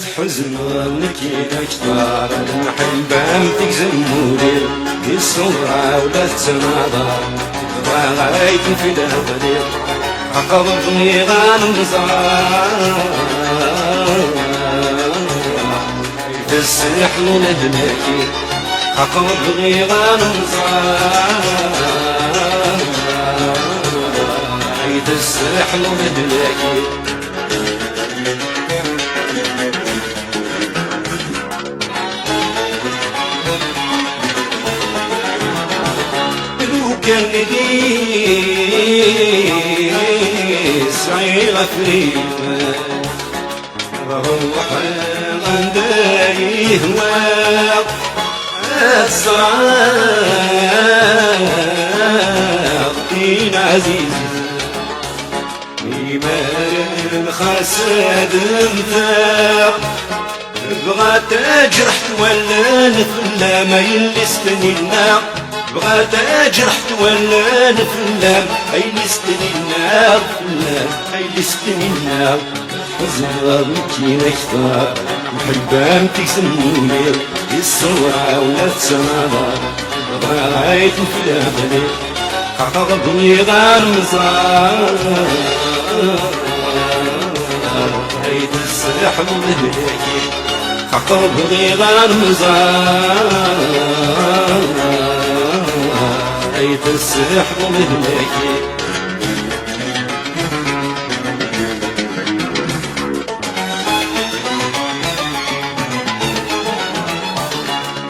حزن ونكي أكثر المحبة تكزموري دي الصورة ولا تناظر بغايت في الأبدير عقبتني غنمزار السحل لهلاكي عقبتني غنمزار السحل لهلاكي كان لي صعيغة فريمة روح غنداي هواق الصراغ دين عزيز إيمان خسد انفاق بغات أجرح ولا نفلا ما يلستني النار بغات أجرح ولا نفلام أي لستني النار فلام أي لستني النار حزن بكي نكثر محبام تكسموني الصورة ولا تسمانا بغايت نفلام عليك عقبني غنمزار عيد السحر لهلاكي عقبني غنمزار عيد السحر لهلاكي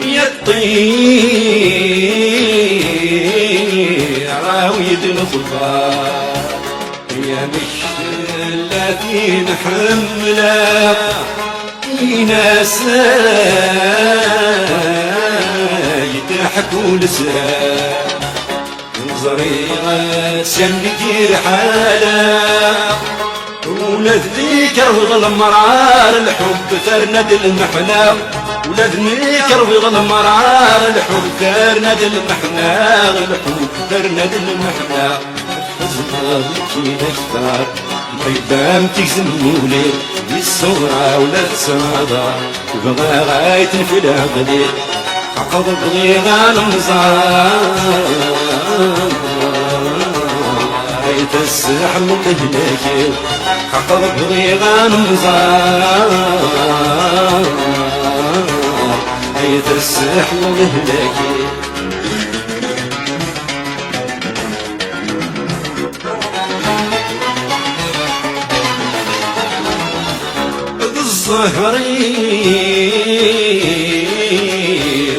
يا الطير راويد الخضار يا مشلتي نحملها ناس يضحكوا لسان زريغة سنكير حالا ولاد ذيكر وظل مرار الحب ثرند المحنى ولاد ذيكر وظل مرار الحب ثرند المحنى الحب ثرند المحنى حزن بكي نكثر محبام تكزمولي بالصورة ولا تساضى بغاية في العقلي عقب بغي غنمزار عيد السحر لهلاكي عقب بغي غنمزار عيد السحر لهلاكي الظهري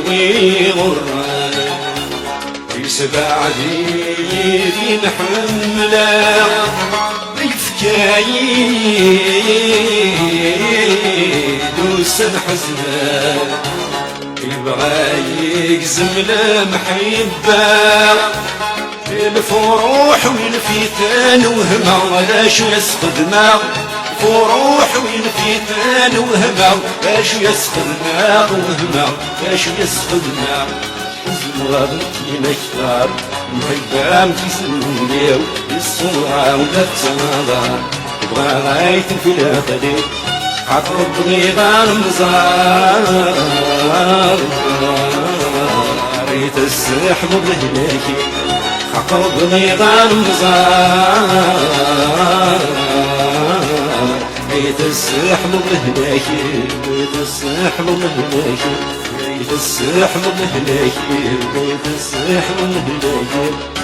ويغرى في سبع ذي نحمله يفكايد وسن حزنه يبغى يقزم المحبه الفروح والفتان وهما ولا شو يسقدنا فروح والفتان وهما باش يسخدنا وهما باش يسخدنا حزن غابتي نكثر محبام تسنوني الصورة ولا تناظر تبغى غايت في العقلي عقب بغي غنمزار ريت السحب بهلاكي عقب بغي غنمزار عيد السحب لهلاكي عيد السحب لهلاكي عيد السحب لهلاكي عيد السحب لهلاكي